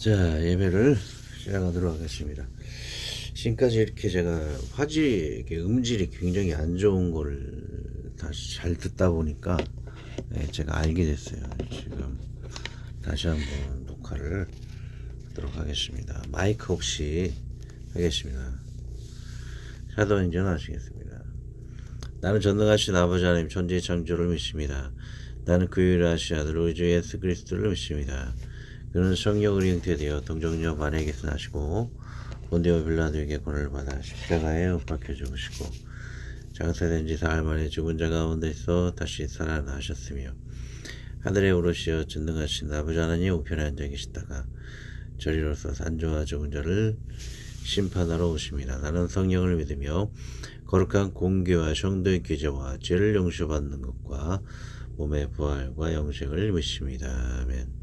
자, 예배를 시작하도록 하겠습니다. 지금까지 이렇게 제가 이렇게 음질이 굉장히 안 좋은 거를 다시 잘 듣다 보니까 제가 알게 됐어요. 지금 다시 한번 녹화를 하도록 하겠습니다. 마이크 없이 하겠습니다. 샤도우 인전 하시겠습니다. 나는 전능하신 아버지 하나님 천지의 창조를 믿습니다. 나는 그 유일하신 아들 우리 주 예수 그리스도를 믿습니다. 그는 성령으로 잉태되어 동정녀 마리아에게서 나시고 본디오 빌라도에게 권을 받아 십자가에 못 박혀 죽으시고 장사된 지 사흘 만에 죽은 자 가운데서 다시 살아나셨으며 하늘에 오르시어 전능하신 아버지 하나님 우편에 앉아 계시다가 저리로서 산조와 죽은 자를 심판하러 오십니다. 나는 성령을 믿으며 거룩한 공교와 성도의 교제와 죄를 용서받는 것과 몸의 부활과 영생을 믿습니다. 아멘.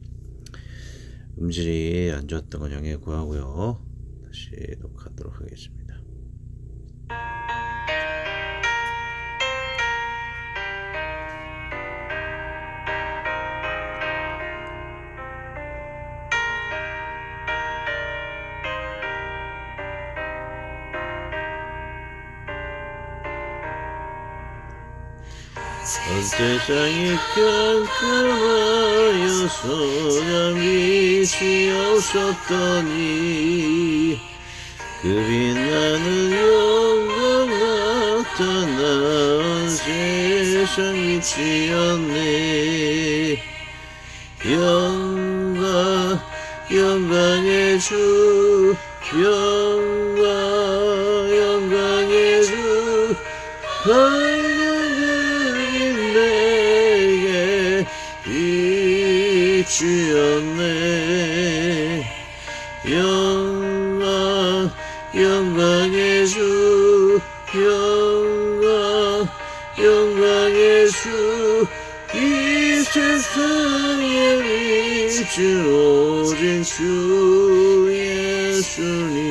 음질이 안 좋았던 건 양해 구하고요. 다시 녹화하도록 하겠습니다. 온 세상이 깜깜하여 소년 빛이 없었더니 그 빛나는 영광 나타난 세상 빛이었네. 영광의 주 영광의 주 내게 비추었네. 영광의 주 영광의 주 이 세상에 비춘 오직 주 예수님.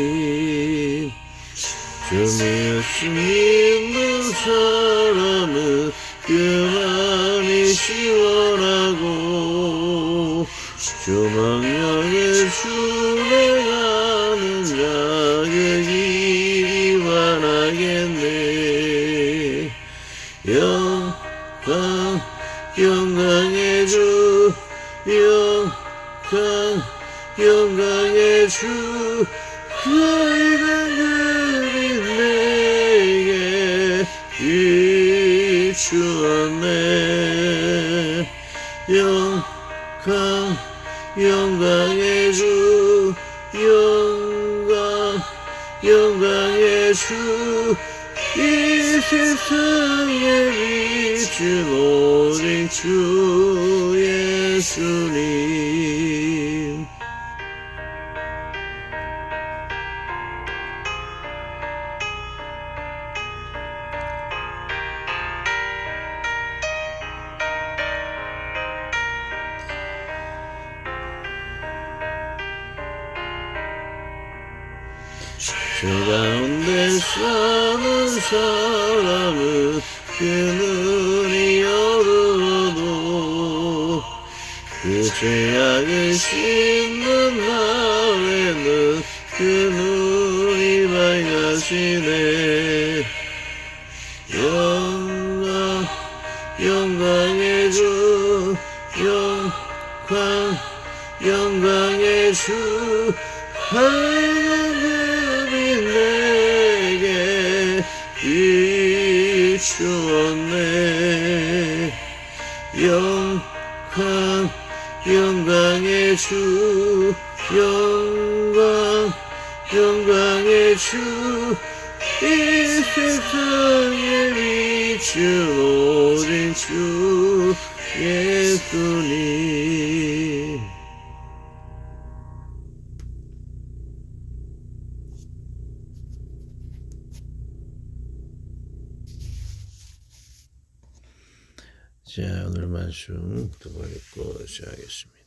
주 예수 믿는 사람은 그만이 시원하고 주망역에 주에 가는 자의 길이 환하겠네. 영광의 주 영광의 주 너희는 그리 내게 비추었네. 영광의 주 영광의 주 이 세상에 비춘 오직 주 예수님. 주 가운데 사는 사람은 그 눈이 어두워도 그 죄악을 씻는 날에는 그 눈이 밝아지네. 영광의 주 영광의 주 내게 비추었네. 영광의 주 영광의 주 이 세상에 비춘 오직 주 예수님. 자, 오늘 말씀 두 번 읽고 시작하겠습니다.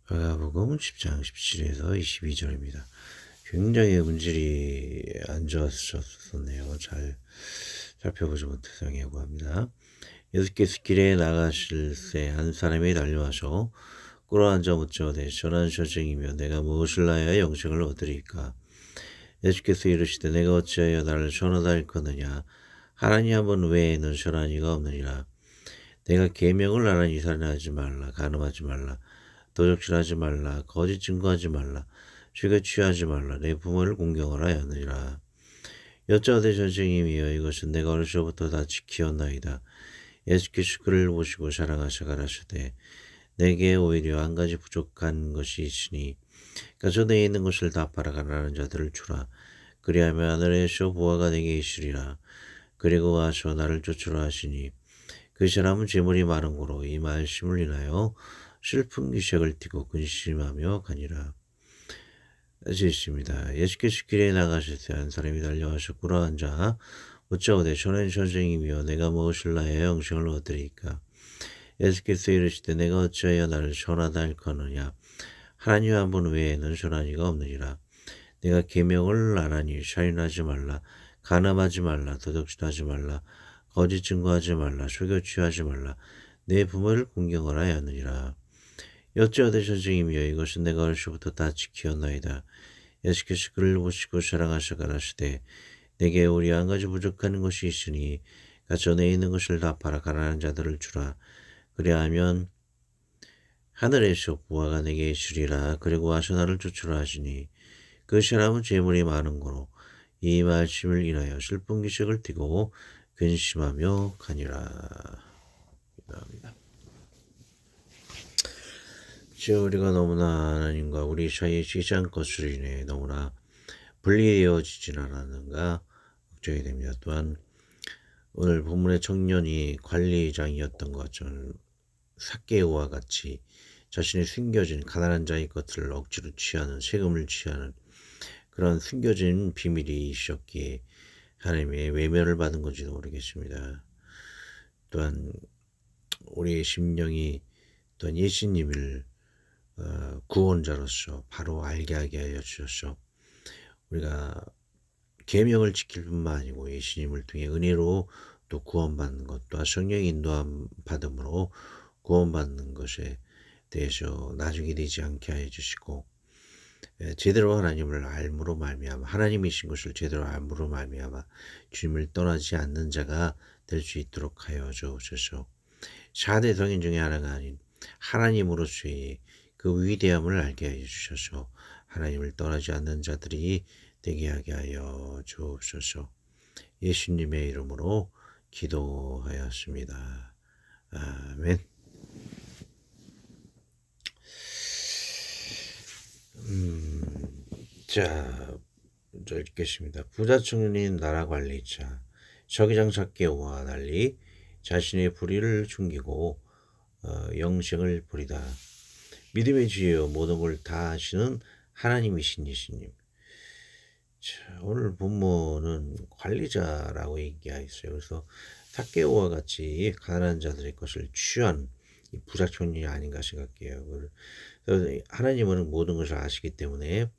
마가복음 10장 17에서 22절입니다. 굉장히 음질이 안 좋았었네요. 잘 살펴보지 못해서 양해하고 합니다. 예수께서 길에 나가실 새 한 사람이 달려와서 꿇어앉아 묻자오되 전한 쇼쟁이며 내가 무엇을 하여 영생을 얻으리까. 예수께서 이르시되 내가 어찌하여 나를 전하다 일컫느냐. 하나님 한 분 외에는 전한 이가 없느니라. 내가 계명을 나란히 살인하지 말라, 간음하지 말라, 도적질하지 말라, 거짓 증거하지 말라, 죄가 취하지 말라, 내 부모를 공경하라 하느니라. 여짜오되 전쟁이며 이것은 내가 어려서부터 다 지키었나이다. 예수께서 그를 보시고 사랑하사 가라사대 내게 오히려 한 가지 부족한 것이 있으니 가져 내에 있는 것을 다 팔아 가난한 자들을 주라. 그리하면 하늘에서 보화가 내게 있으리라. 그리고 와서 나를 쫓으라 하시니 그 사람은 재물이 많은 고로 이 말씀을 인하여 슬픈 기색을 띠고 근심하며 가니라. 있습니다. 예수께서 길에 나가실 때 한 사람이 달려와서 꿇어앉아 묻자오되 전엔 선생이며 내가 무엇을 하여 영생을 얻으리까. 예수께서 이르시되 내가 어찌하여 나를 전하다 일컫느냐. 하나님 한 분 외에는 전한 이가 없느니라. 내가 계명을 나란히 살인하지 말라, 간음하지 말라, 도둑질하지 말라, 거짓 증거하지 말라, 속여 취하지 말라, 내 부모를 공경하라 하느니라. 여짜오되 선생이며 이것은 내가 어려서부터 다 지키었나이다. 예수께서 그를 보시고 사랑하사 가라사대 내게 우리 한 가지 부족한 것이 있으니 가져 내에 있는 것을 다 팔아 가난한 자들을 주라. 그리하면 하늘에서 부하가 내게 있으리라. 그리고 와서 나를 쫓으라 하시니 그 사람은 재물이 많은 고로 이 말씀을 인하여 슬픈 기색을 띠고 근심하며 가니라. 감사합니다. 우리가 너무나 하나님과 우리 사이의 지장 것으로 인해 너무나 분리되어지진 않았는가 걱정이 됩니다. 또한 오늘 본문의 청년이 관리장이었던 것처럼 삭개오와 같이 자신의 숨겨진 가난한 자의 것을 억지로 취하는, 세금을 취하는 그런 숨겨진 비밀이 있었기에 하나님의 외면을 받은 건지도 모르겠습니다. 또한 우리의 심령이 또한 예수님을 구원자로서 바로 알게 하게 하여 주셔서 우리가 계명을 지킬 뿐만 아니고 예수님을 통해 은혜로 또 구원받는 것, 또한 성령의 인도함 받음으로 구원받는 것에 대해서 나중에 되지 않게 하여 주시고 제대로 하나님을 알므로 말미암아 하나님이신 것을 제대로 알므로 말미암아 주님을 떠나지 않는 자가 될 수 있도록 하여 주옵소서. 4대 성인 중에 하나가 아닌 하나님으로서의 그 위대함을 알게 하여 주셔서 하나님을 떠나지 않는 자들이 되게 하게 하여 주옵소서. 예수님의 이름으로 기도하였습니다. 아멘. 자, 먼저 읽겠습니다. 부자 청년인 나라 관리자 서기장 삭개오와 달리 자신의 불의를 숨기고 영생을 부리다. 믿음의 주여 모든 걸 다 하시는 하나님이신 예수님. 자, 오늘 본문은 관리자라고 얘기하였어요. 그래서 삭개오와 같이 가난한 자들의 것을 취한 이 부자 청년이 아닌가 생각해요. 그래서 하나님은 모든 것을 아시기 때문에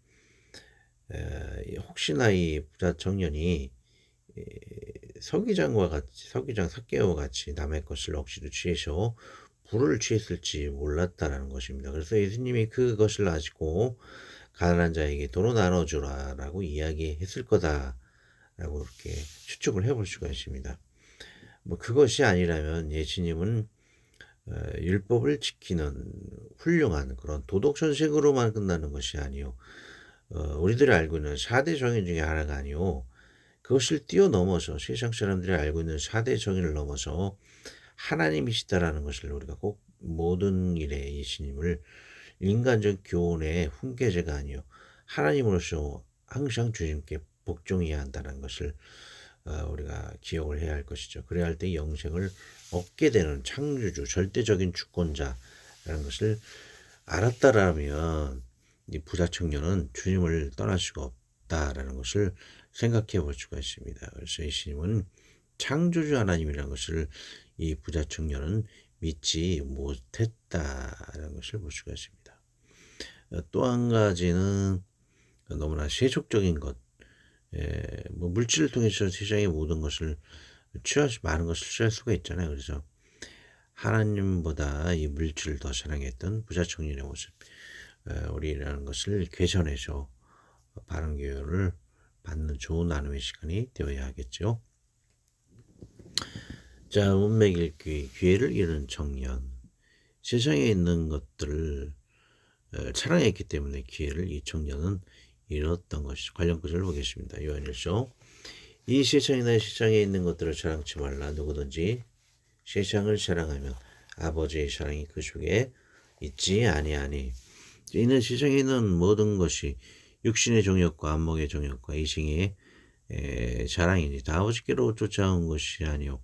혹시나 이 부자 청년이 서기장과 같이 서기장 삭개오와 같이 남의 것을 억지로 취해서 불을 취했을지 몰랐다라는 것입니다. 그래서 예수님이 그것을 아시고 가난한 자에게 돈을 나눠주라라고 이야기했을 거다라고 이렇게 추측을 해볼 수가 있습니다. 뭐 그것이 아니라면 예수님은 율법을 지키는 훌륭한 그런 도덕 선생으로만 끝나는 것이 아니요. 우리들이 알고 있는 4대 정인 중에 하나가 아니요. 그것을 뛰어넘어서 세상 사람들이 알고 있는 4대 정인을 넘어서 하나님이시다라는 것을 우리가 꼭 모든 일에 예수님을 인간적 교훈의 훈계제가 아니요. 하나님으로서 항상 주님께 복종해야 한다는 것을 우리가 기억을 해야 할 것이죠. 그래야 할 때 영생을 얻게 되는 창조주, 절대적인 주권자라는 것을 알았다라면 이 부자 청년은 주님을 떠날 수가 없다라는 것을 생각해 볼 수가 있습니다. 그래서 예수님은 창조주 하나님이라는 것을 이 부자 청년은 믿지 못했다라는 것을 볼 수가 있습니다. 또 한 가지는 너무나 세속적인 것, 뭐 물질을 통해서 세상의 모든 것을 많은 것을 취할 수가 있잖아요. 그래서 하나님보다 이 물질을 더 사랑했던 부자 청년의 모습, 우리라는 것을 개선해서 바른 교육을 받는 좋은 나눔의 시간이 되어야 하겠죠. 자, 문맥 읽기, 기회를 잃은 청년. 세상에 있는 것들을 사랑했기 때문에 기회를 이 청년은 잃었던 것이죠. 관련 구절을 보겠습니다. 요한일서. 이 세상이나 세상에 있는 것들을 사랑치 말라. 누구든지 세상을 사랑하면 아버지의 사랑이 그 속에 있지 아니하니. 이는 세상에 있는 모든 것이 육신의 정욕과 안목의 정욕과 이생의 자랑이니 다 아버지께로 쫓아온 것이 아니요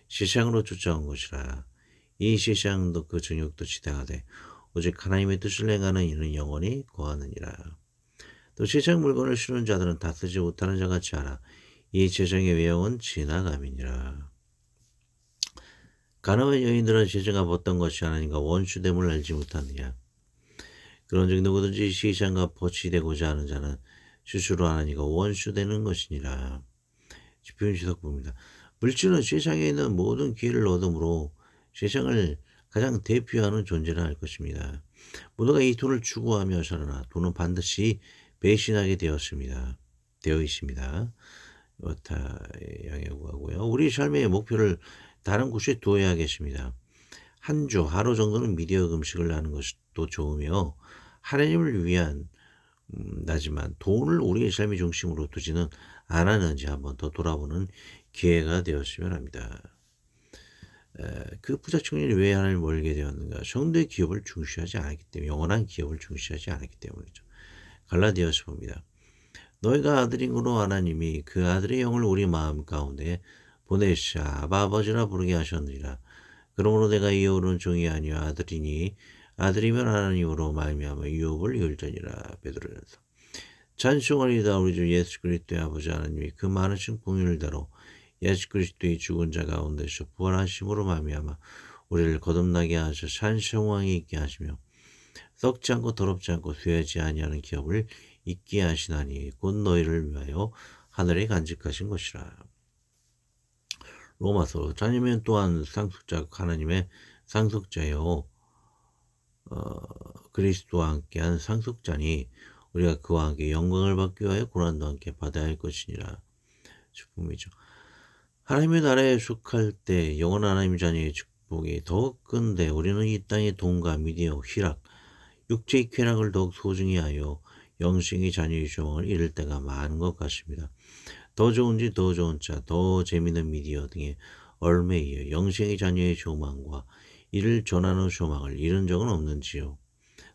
세상으로 쫓아온 것이라. 이 세상도 그 정욕도 지당하되 오직 하나님의 뜻을 행하는 이는 영원히 거하느니라. 또 세상 물건을 쓰는 자들은 다 쓰지 못하는 자같이 하나 이 세상의 외형은 지나감이니라. 가늠한 여인들은 세상과 어떤 것이 하나님과 원수됨을 알지 못하느냐. 그런즉 누구든지 세상과 버치되고자 하는 자는 스스로 하나님과 원수되는 것이니라. 표현지석부입니다. 물질은 세상에 있는 모든 기회를 얻음으로 세상을 가장 대표하는 존재라 할 것입니다. 모두가 이 돈을 추구하며 살아나 돈은 반드시 배신하게 되어 있습니다. 이렇다 양해구하고요. 우리 삶의 목표를 다른 곳에 두어야겠습니다. 한 주 하루 정도는 미디어 금식을 하는 것도 좋으며 하나님을 위한 나지만 돈을 우리의 삶의 중심으로 두지는 않았는지 한번 더 돌아보는 기회가 되었으면 합니다. 그 부자 청년이 왜 하나님을 멀게 되었는가? 성도의 기업을 중시하지 않았기 때문에, 영원한 기업을 중시하지 않았기 때문이죠. 갈라디아서 봅니다. 너희가 아들이므로 하나님이 그 아들의 영을 우리 마음 가운데 보내시사 아바 아버지라 부르게 하셨느니라. 그러므로 내가 이어오는 종이 아니요 아들이니 아들이면 하나님으로 말미암아 유업을 이을지니라. 베드로전서. 찬송하리이다. 우리 주 예수 그리스도의 아버지 하나님이 그 많으신 공의를대로 예수 그리스도의 죽은 자 가운데서 부활하심으로 말미암아 우리를 거듭나게 하셔 산성왕이 있게 하시며 썩지 않고 더럽지 않고 쇠하지 아니하는 기업을 있게 하시나니 곧 너희를 위하여 하늘에 간직하신 것이라. 로마서. 자녀면 또한 상속자 하나님의 상속자요 그리스도와 함께한 상속자니 우리가 그와 함께 영광을 받기 위하여 고난도 함께 받아야 할 것이니라. 축복이죠. 하나님의 나라에 속할 때 영원한 하나님 자녀의 축복이 더욱 큰데 우리는 이 땅의 돈과 미디어 희락, 육체의 쾌락을 더욱 소중히 하여 영생의 자녀의 소망을 잃을 때가 많은 것 같습니다. 더 좋은 집, 더 좋은 차, 더 재미있는 미디어 등의 얼매이어 영생의 자녀의 소망과 이를 전하는 소망을 잃은 적은 없는지요.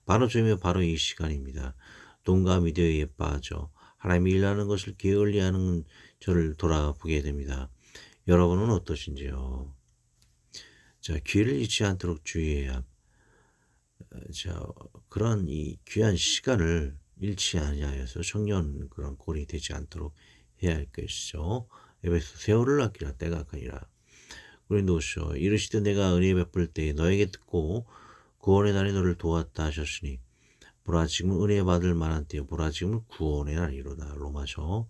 바로 바로 이 시간입니다. 돈과 미디어에 빠져 하나님이 일하는 것을 게을리하는 저를 돌아보게 됩니다. 여러분은 어떠신지요? 자, 기회를 잃지 않도록 주의해야. 자, 그런 이 귀한 시간을 잃지 아니하여서 청년 그런 꼴이 되지 않도록 해야 할 것이죠. 에베소 세월을 아끼라 때가 아니라. 고린도서. 이르시되 내가 은혜 베풀 때에 너에게 듣고 구원의 날에 너를 도왔다 하셨으니 보라 지금 은혜 받을 만한 때요 보라 지금 구원의 날이로다. 로마서.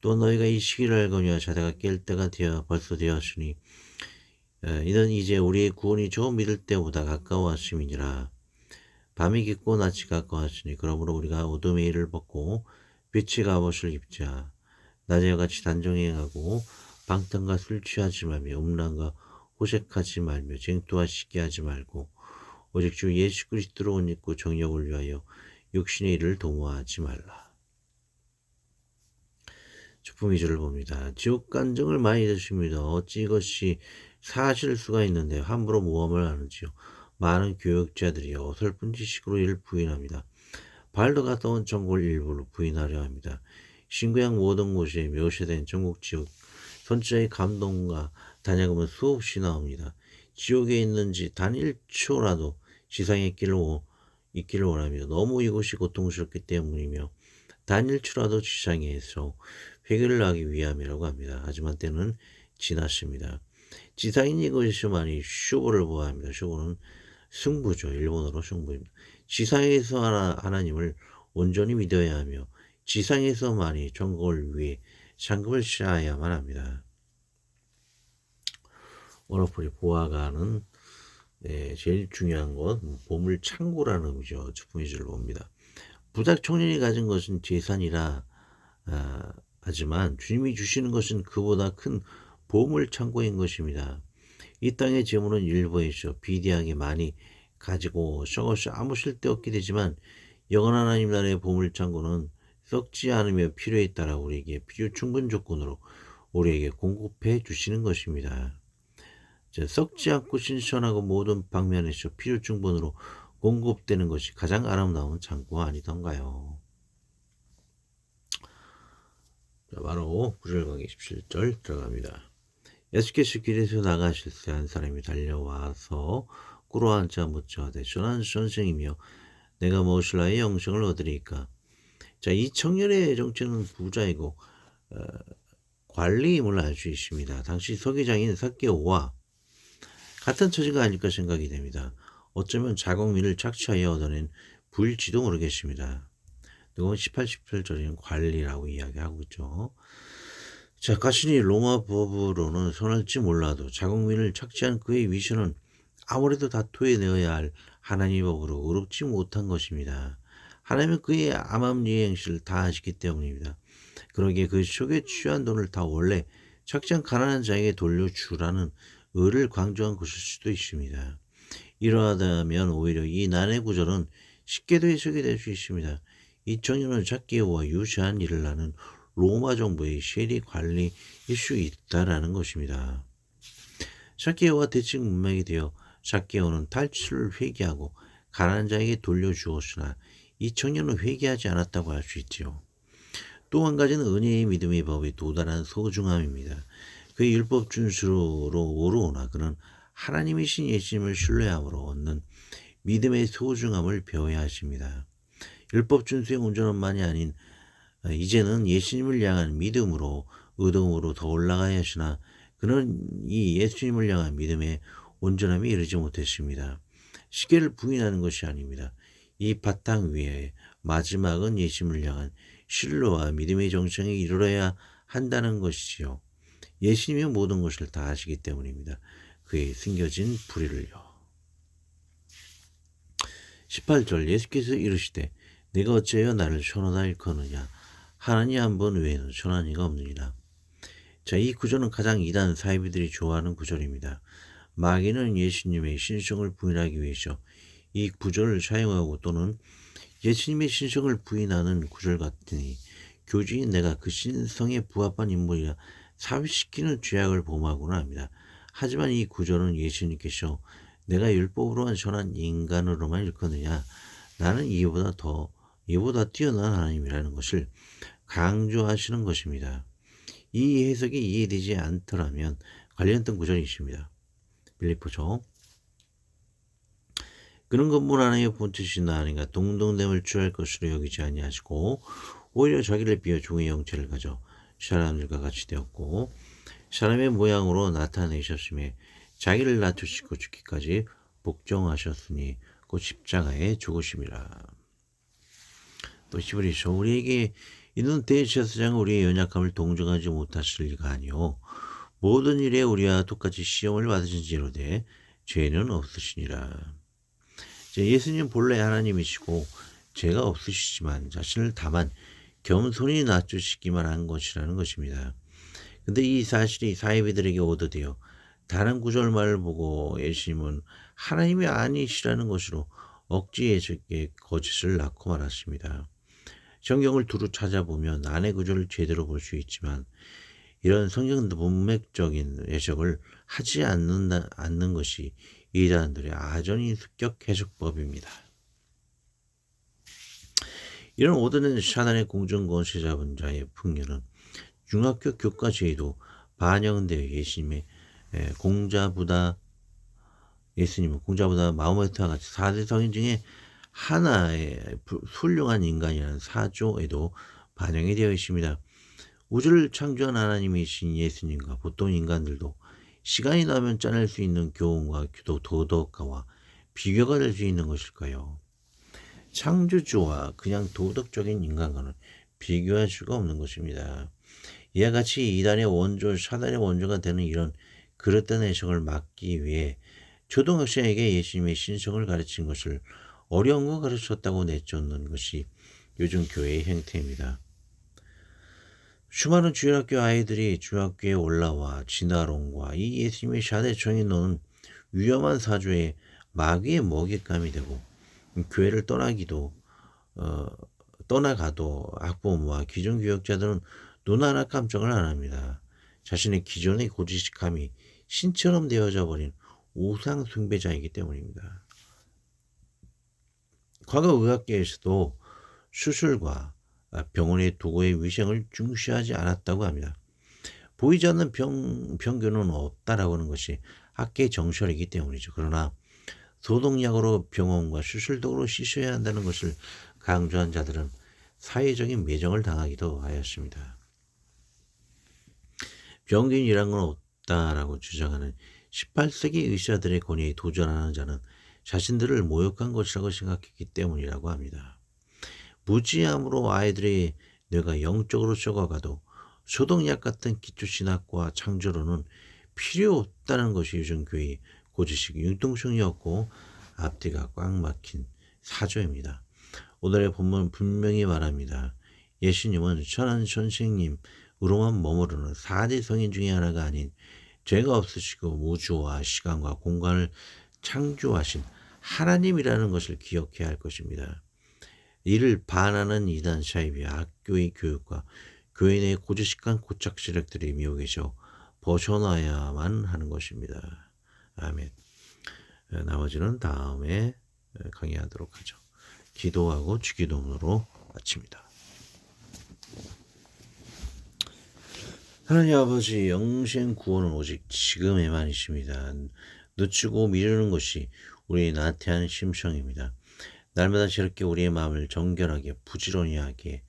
또 너희가 이 시기를 알거니와 자다가 깰 때가 벌써 되었으니 이는 이제 우리의 구원이 저 믿을 때보다 가까워왔음이니라. 밤이 깊고 낮이 가까웠으니 그러므로 우리가 어둠의 일을 벗고 빛의 갑옷을 입자. 낮에 같이 단정히 가고 방탕과 술 취하지 말며 음란과 호색하지 말며 쟁투와 시기하지 말고 오직 주 예수 그리스도로 옷 입고 정욕을 위하여 육신의 일을 도모하지 말라. 축복 2절을 봅니다. 지옥 간증을 많이 듣습니다. 어찌 이것이 사실 수가 있는데 함부로 모함을 하는지요. 많은 교역자들이 어설픈 지식으로 이를 부인합니다. 발도 갔다 온 전국을 일부러 부인하려 합니다. 신구약 모든 곳에 묘사된 전국 지옥 선자의 감동과 단약음은 수없이 나옵니다. 지옥에 있는지 단 1초라도 지상에 있기를 원하며 너무 이곳이 고통스럽기 때문이며 단 1초라도 지상에서 회개를 하기 위함이라고 합니다. 하지만 때는 지났습니다. 지상인 이곳에서만이 쇼부를 보아합니다. 쇼부는 승부죠. 일본어로 승부입니다. 지상에서 하나님을 온전히 믿어야 하며 지상에서만이 전국을 위해 상급을 쌓아야만 합니다. 워너풀이 보아가는 제일 중요한 것 보물 창고라는 의미죠. 주풍이주를 봅니다. 부탁 청년이 가진 것은 재산이라 하지만 주님이 주시는 것은 그보다 큰 보물 창고인 것입니다. 이 땅의 재물은 일부이죠. 비대하게 많이 가지고 썩어서 아무 쓸데없게 되지만 영원한 하나님 나라의 보물 창고는 썩지 않으며 필요에 따라 우리에게 필요 충분 조건으로 우리에게 공급해 주시는 것입니다. 썩지 않고 신선하고 모든 방면에서 필요 충분으로 공급되는 것이 가장 아름다운 창고가 아니던가요? 자, 바로 9절 가기 17절 들어갑니다. 예수께서 길에서 나가실 때 한 사람이 달려와서 꿇어앉아 묻자하되 전한 선생이며 내가 무엇을 영생을 얻으리까? 자, 이 청년의 정체는 부자이고 관리임을 알 수 있습니다. 당시 서기장인 삭개오와 같은 처지가 아닐까 생각이 됩니다. 어쩌면 자국민을 착취하여 얻어낸 부일지도 모르겠습니다. 이건 18, 17절에는 관리라고 이야기하고 있죠. 자, 가신이 로마 법으로는 선할지 몰라도 자국민을 착취한 그의 위선은 아무래도 다투어내어야 할 하나님의 법으로 의롭지 못한 것입니다. 하나님은 그의 암암리의 행실을 다 아시기 때문입니다. 그러기에 그 속에 취한 돈을 다 원래 착취한 가난한 자에게 돌려주라는 의를 강조한 것일 수도 있습니다. 이러하다면 오히려 이 난의 구절은 쉽게도 해석이 될 수 있습니다. 이 청년은 삭개오와 유사한 일을 하는 로마 정부의 세리 관리일 수 있다라는 것입니다. 삭개오와 대칭 문맥이 되어 삭개오는 탈취를 회개하고 가난한 자에게 돌려주었으나 이 청년은 회개하지 않았다고 할 수 있지요. 또 한 가지는 은혜의 믿음의 법의 도달한 소중함입니다. 그의 율법 준수로 오르오나 그는 하나님이신 예수님을 신뢰함으로 얻는 믿음의 소중함을 배워야 하십니다. 율법 준수의 온전함만이 아닌 이제는 예수님을 향한 믿음으로 의동으로 더 올라가야 하시나 그는 이 예수님을 향한 믿음의 온전함에 이르지 못했습니다. 시계를 부인하는 것이 아닙니다. 이 바탕 위에 마지막은 예수님을 향한 신뢰와 믿음의 정성에 이르러야 한다는 것이지요. 예수님이 모든 것을 다 아시기 때문입니다. 그의 숨겨진 불의를요. 18절 예수께서 이르시되 내가 어찌하여 나를 선하다 일컫느냐 하나님 한 분 외에는 선한 이가 없느니라. 자, 이 구절은 가장 이단 사이비들이 좋아하는 구절입니다. 마귀는 예수님의 신성을 부인하기 위해서 이 구절을 사용하고 또는 예수님의 신성을 부인하는 구절 같으니 교주인 내가 그 신성에 부합한 인물이라 삽입시키는 죄악을 범하고는 합니다. 하지만 이 구절은 예수님께서 내가 율법으로만 선한 인간으로만 일컫느냐 나는 이보다 뛰어난 하나님이라는 것을 강조하시는 것입니다. 이 해석이 이해되지 않더라면 관련된 구절이 있습니다. 빌립보서 그는 건물 하나의 본뜻이 나으니까 동등됨을 취할 것으로 여기지 아니하시고 오히려 자기를 비워 종의 형체를 가져 사람들과 같이 되었고 사람의 모양으로 나타내셨음에 자기를 낮추시고 죽기까지 복종하셨으니 곧 십자가에 죽으심이라. 또 히브리서 우리에게 이는 대제사장은 우리의 연약함을 동정하지 못하실 리가 아니요 모든 일에 우리와 똑같이 시험을 받으신지로되 죄는 없으시니라. 예수님 본래 하나님이시고 죄가 없으시지만 자신을 다만 겸손히 낮추시기만 한 것이라는 것입니다. 근데 이 사실이 사이비들에게 오도되어 다른 구절말을 보고 예수님은 하나님이 아니시라는 것으로 억지에 적게 거짓을 낳고 말았습니다. 성경을 두루 찾아보면 난의 구절을 제대로 볼 수 있지만 이런 성경 문맥적인 해석을 하지 않는 것이 이단들의 아전인 습격 해석법입니다. 이런 오드는 사단의 공정권세 잡은 자의 풍요는 중학교 교과서에도 반영되어 예수님은 공자보다 마호메트와 같이 4대 성인 중에 하나의 훌륭한 인간이라는 사조에도 반영이 되어 있습니다. 우주를 창조한 하나님이신 예수님과 보통 인간들도 시간이 나면 짜낼 수 있는 교훈과 도덕가와 비교가 될 수 있는 것일까요? 창조주와 그냥 도덕적인 인간과는 비교할 수가 없는 것입니다. 이와 같이 이단의 원조, 사단의 원조가 되는 이런 그릇된 해석을 막기 위해 초등학생에게 예수님의 신성을 가르친 것을 어려운 거 가르쳤다고 내쫓는 것이 요즘 교회의 행태입니다. 수많은 주일학교 아이들이 중학교에 올라와 진화론과 이 예수님의 샤대청이 노는 위험한 사조에 마귀의 먹잇감이 되고 교회를 어, 떠나가도 학부모와 기존교역자들은 눈 하나 깜짝을 안 합니다. 자신의 기존의 고지식함이 신처럼 되어져 버린 우상 숭배자이기 때문입니다. 과거 의학계에서도 수술과 병원의 도구의 위생을 중시하지 않았다고 합니다. 보이지 않는 병균은 없다라고 하는 것이 학계의 정설이기 때문이죠. 그러나 소독약으로 병원과 수술도구로 씻어야 한다는 것을 강조한 자들은 사회적인 매정을 당하기도 하였습니다. 병균이란 건 없다라고 주장하는 18세기 의사들의 권위에 도전하는 자는 자신들을 모욕한 것이라고 생각했기 때문이라고 합니다. 무지함으로 아이들의 뇌가 영적으로 썩어가도 소독약 같은 기초신학과 창조로는 필요 없다는 것이 요즘 교회의 고지식 융통성이었고 앞뒤가 꽉 막힌 사조입니다. 오늘의 본문 분명히 말합니다. 예수님은 천한 선생님으로만 머무르는 4대 성인 중에 하나가 아닌 죄가 없으시고 우주와 시간과 공간을 창조하신 하나님이라는 것을 기억해야 할 것입니다. 이를 반하는 이단 사이비 학교의 교육과 교회 내 고지식한 고착 세력들이 미혹에서 벗어나야만 하는 것입니다. 아멘. 나머지는 다음에 강의하도록 하죠. 기도하고 주기도문으로 마칩니다. 하나님 아버지, 영생 구원은 오직 지금에만이십니다. 늦추고 미루는 것이 우리의 나태한 심성입니다. 날마다 저렇게 우리의 마음을 정결하게 부지런히 하게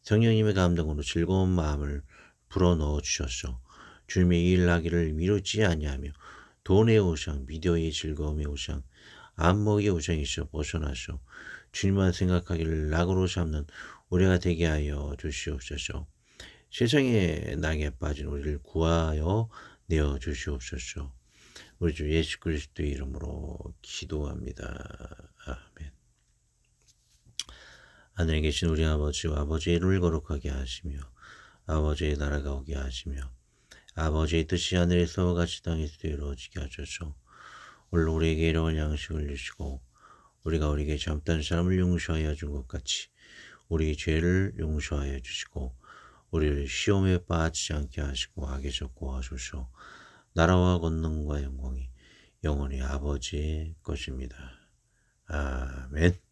성령님의 감동으로 즐거운 마음을 불어넣어 주셨소. 주님의 일하기를 미루지 아니하며 돈의 우상, 미디어의 즐거움의 우상, 안목의 우상에서 벗어나서 주님만 생각하기를 낙으로 삼는 우리가 되게 하여 주시옵소서. 세상의 낙에 빠진 우리를 구하여 내어 주시옵소서. 우리 주 예수 그리스도의 이름으로 기도합니다. 아멘. 하늘에 계신 우리 아버지와 아버지의 이름을 거룩하게 하시며 아버지의 나라가 오게 하시며 아버지의 뜻이 하늘에서 같이 땅에서도 이루어지게 하소서. 오늘 우리에게 일용할 양식을 주시고 우리가 우리에게 잘못한 사람을 용서하여 준 것 같이 우리 죄를 용서하여 주시고 우리를 시험에 빠지지 않게 하시고 악에서 구하소서. 나라와 권능과 영광이 영원히 아버지의 것입니다. 아멘.